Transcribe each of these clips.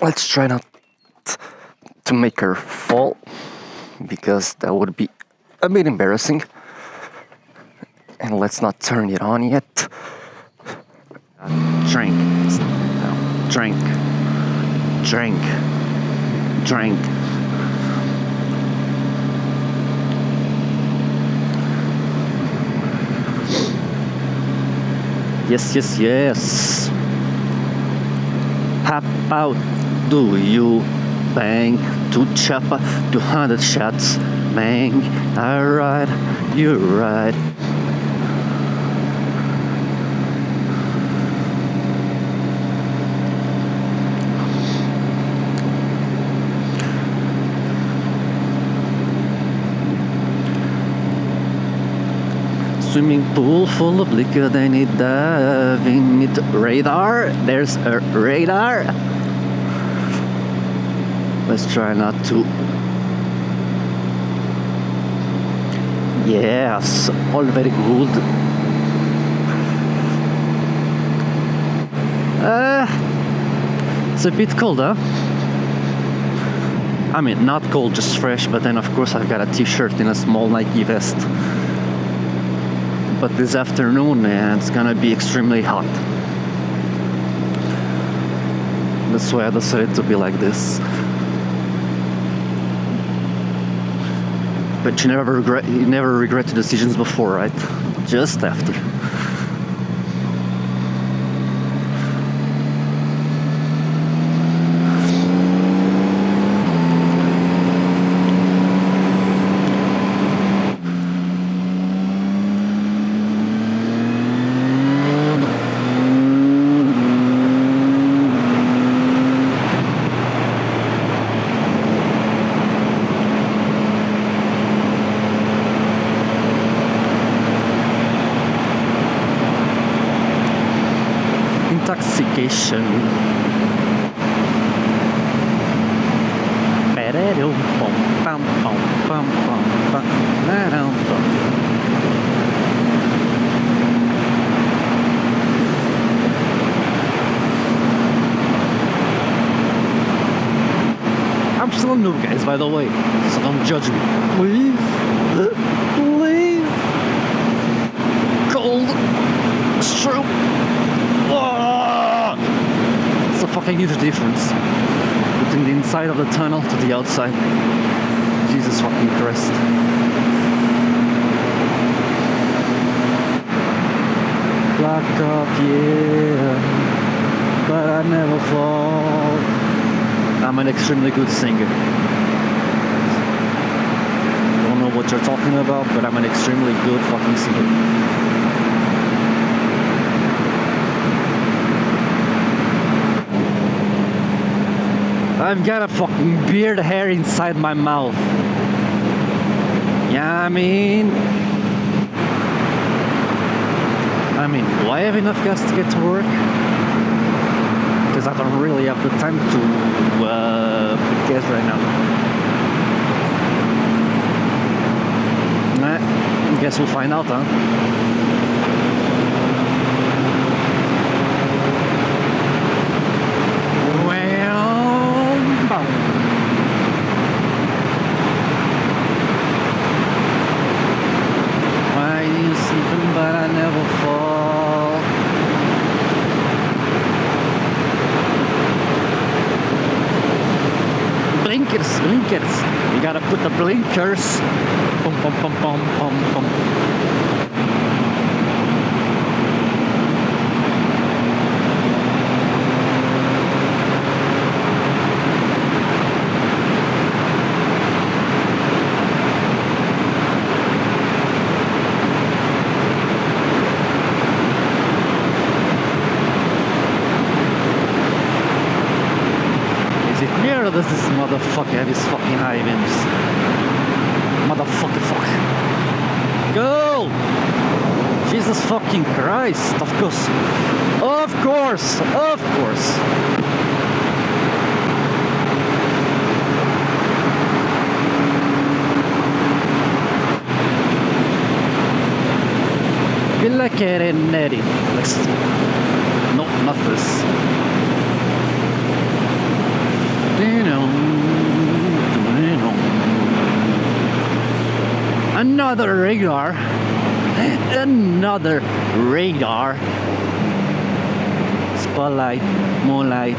Let's try not to make her fall, because that would be a bit embarrassing. And let's not turn it on yet. Drink. No. Drink. Drink. Drink. Yes, yes, yes. How about do you bang to chopper 200 shots? Bang. Alright, you're right. Swimming pool full of liquor, they need diving. Need radar. There's a radar. Let's try not to. Yes, all very good. It's a bit cold, huh? I mean, not cold, just fresh, but then of course I've got a t-shirt and a small Nike vest. But this afternoon, it's gonna be extremely hot. That's why I decided to be like this. But you never regret your decisions before, right? Just after. Intoxication. I'm still new, guys, by the way, so don't judge me. Please. Please. Cold. It's true. It's a fucking huge difference between the inside of the tunnel to the outside. Jesus fucking Christ. Black up, yeah, but I never fall. I'm an extremely good singer. I don't know what you're talking about, but I'm an extremely good fucking singer. I've got a fucking beard hair inside my mouth. Yeah, I mean, do I have enough gas to get to work? Because I don't really have the time to put gas right now. Nah, guess we'll find out, huh? But I never fall. Blinkers, blinkers. You gotta put the blinkers. Bum, bum, bum, bum, bum, bum. Or does this motherfucker have his fucking high beams? Motherfucker, fuck. Go! Jesus fucking Christ, of course. Of course, of course. Villa Kereneri. No, not this. Another radar. Another radar. Spotlight, moonlight.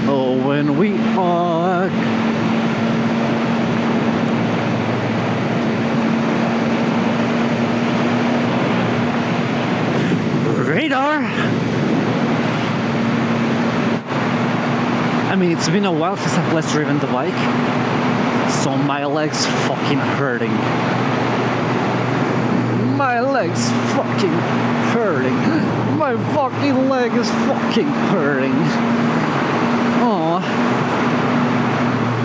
Oh, when we walk. Radar. I mean, it's been a while since I've last driven the bike, so my legs fucking hurting. My legs fucking hurting. My fucking leg is fucking hurting. Oh.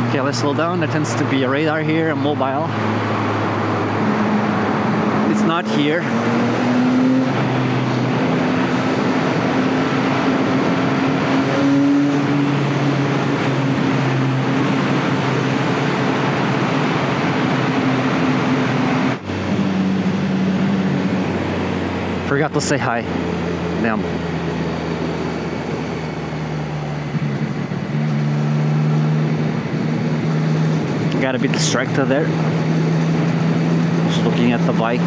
Okay, let's slow down. There tends to be a radar here, a mobile. It's not here. Forgot to say hi. Damn. Got a bit distracted there. Just looking at the bike.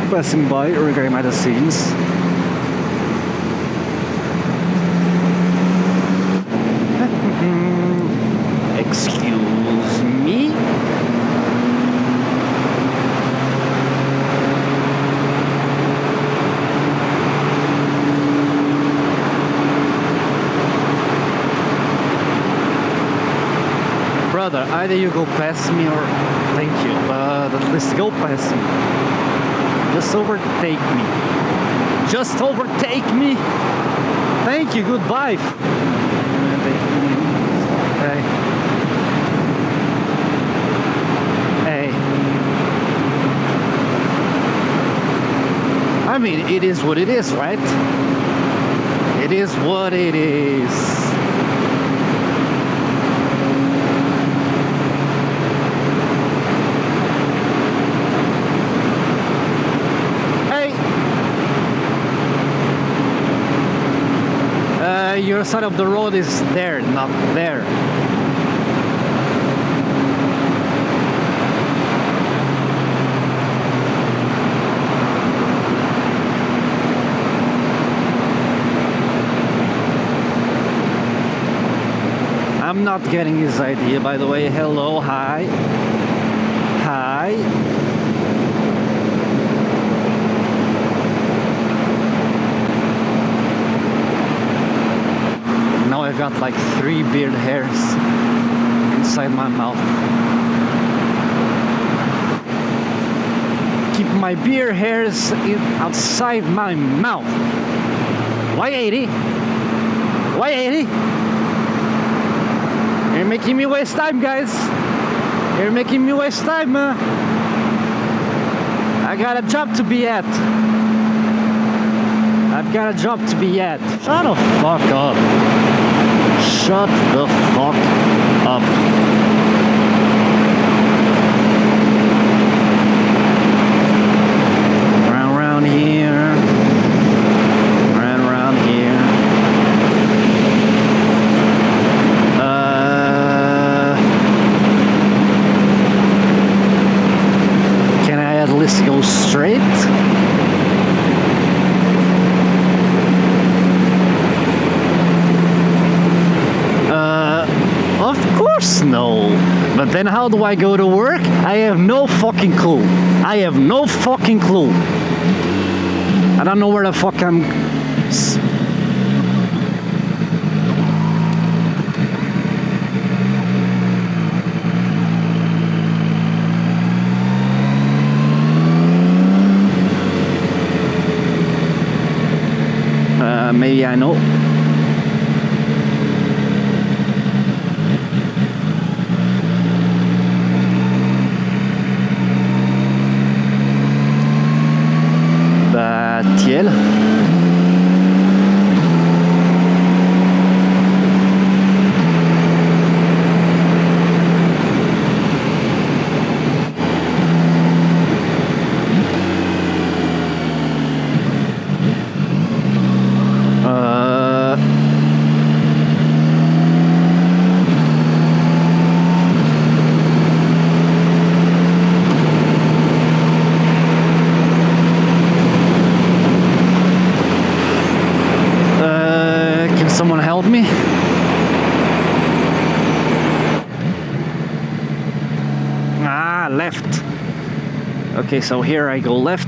Passing by, regarding my decisions. Excuse me? Brother, either you go past me or thank you, but at least go past me. Just overtake me. Just overtake me. Thank you, goodbye. Hey. Hey. I mean, it is what it is, right? It is what it is. Your side of the road is there, not there. I'm not getting his idea, by the way. Hello, hi. Hi. Now I've got like 3 beard hairs inside my mouth. Keep my beard hairs outside my mouth. 180. 180. You're making me waste time, guys. You're making me waste time. I got a job to be at. I've got a job to be at. Shut the fuck up. Shut the fuck up. Round here. Round here. Can I at least go straight? Of course no. But then how do I go to work? I have no fucking clue. I have no fucking clue. I don't know where the fuck I'm... maybe I know. Tiel. Someone help me. Ah, left. Okay, so here I go left.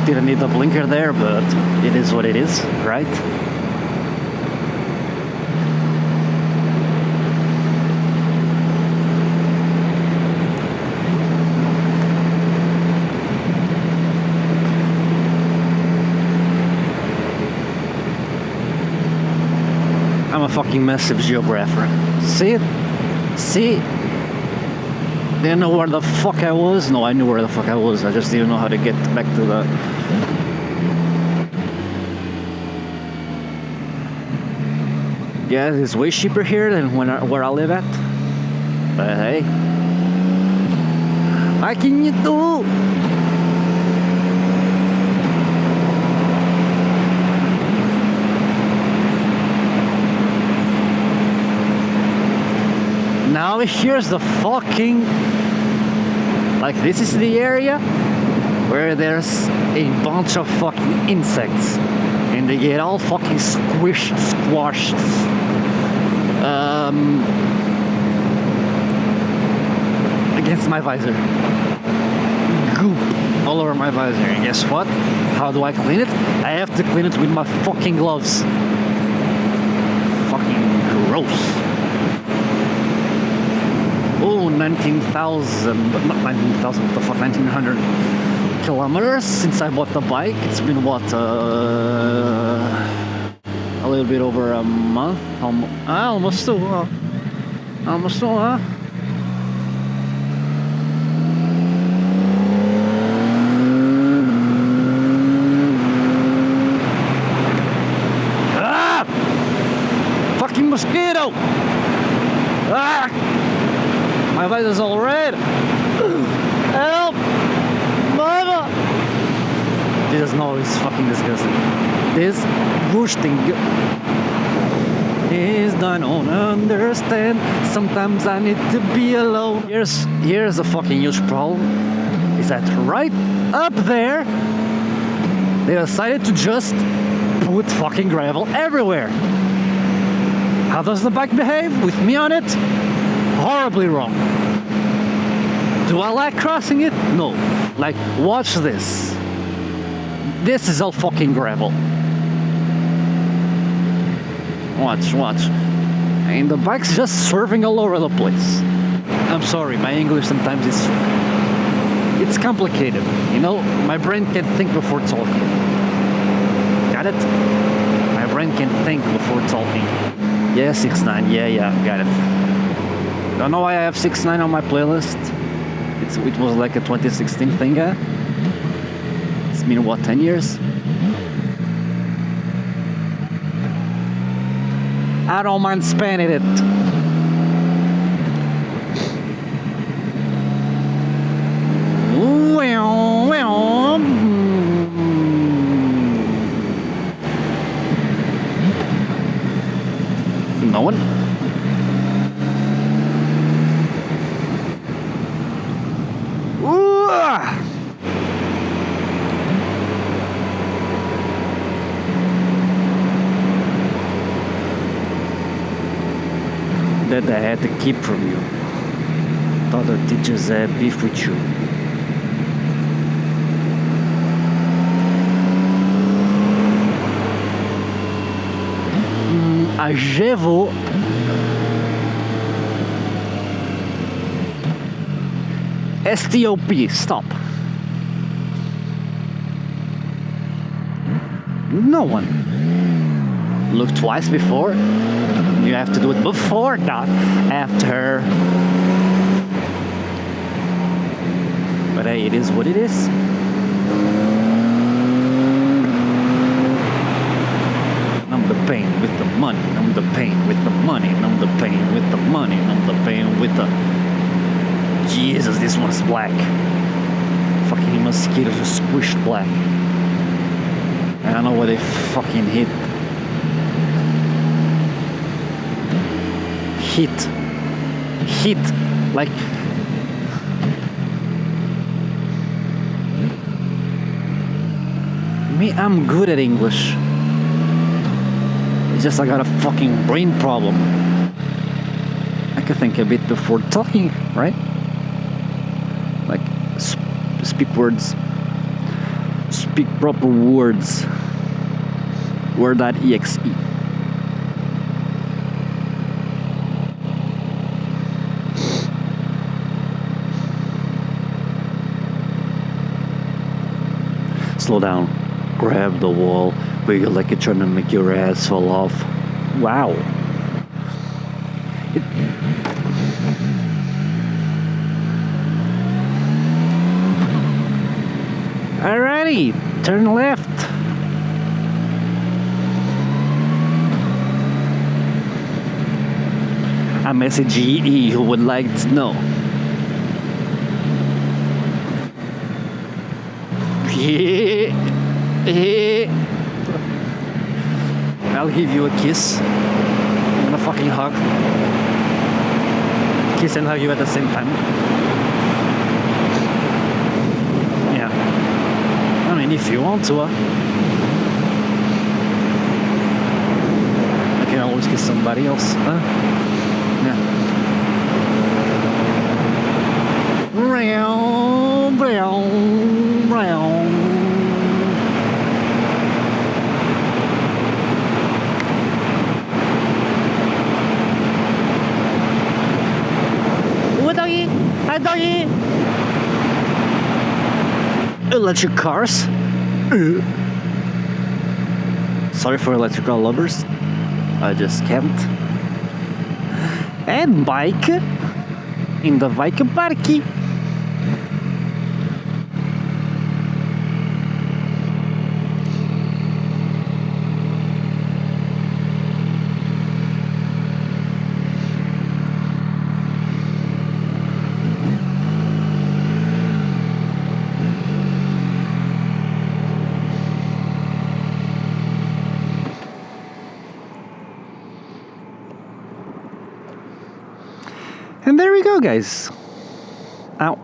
Didn't need a blinker there, but it is what it is, right? I'm a fucking massive geographer. See it? See? Didn't know where the fuck I was? No, I knew where the fuck I was. I just didn't know how to get back to the... Yeah, it's way cheaper here than where I live at. But hey. What can you do? Now here's the fucking... Like, this is the area where there's a bunch of fucking insects. And they get all fucking squished, squashed. Against my visor. Goop all over my visor. And guess what? How do I clean it? I have to clean it with my fucking gloves. Fucking gross. Oh, 19,000, not 19,000, what the fuck, 1,900 kilometers since I bought the bike. It's been what, a little bit over a month, almost two, almost two, huh? Ah! Fucking mosquito! Ah! My visor's all red. Help! Mama! Jesus, no, it's fucking disgusting. Disgusting. Is I don't understand. Sometimes I need to be alone. Here's a fucking huge problem. Is that right up there, they decided to just put fucking gravel everywhere. How does the bike behave with me on it? Horribly wrong. Do I like crossing it? No. Like, watch this. This is all fucking gravel. Watch. And the bike's just swerving all over the place. I'm sorry, my English sometimes it's complicated. You know, my brain can't think before talking. Got it? My brain can think before talking. Yeah, 6.9. Yeah, got it. Don't know why I have 6.9 on my playlist. It was like a 2016 thing. It's been what, 10 years? I don't mind spending it. No one? That I had to keep from you. Thought the teachers had beef with you. Ajevo. STOP, stop. No one. Look twice before. You have to do it before, not after. But hey, it is what it is. Numb the pain with the money, numb the pain with the money, numb the pain with the money, numb the pain with the... Jesus, this one's black. Fucking mosquitoes just squished black. I don't know where they fucking hit. Like... Me, I'm good at English. It's just I got a fucking brain problem. I could think a bit before talking, right? Like, speak words. Speak proper words. Word.exe. Slow down. Grab the wall. Wiggle like you're trying to make your ass fall off. Wow. Alrighty. Turn left. I'm a GE who would like to know. I'll give you a kiss and a fucking hug. Kiss and hug you at the same time. Yeah. I mean, if you want to. I can always kiss somebody else. Yeah. Brown, brown, brown. What doggy? Hi doggy. Electric cars. Sorry for electrical lovers. I just can't. And bike in the bike parky. And there we go, guys. Ow.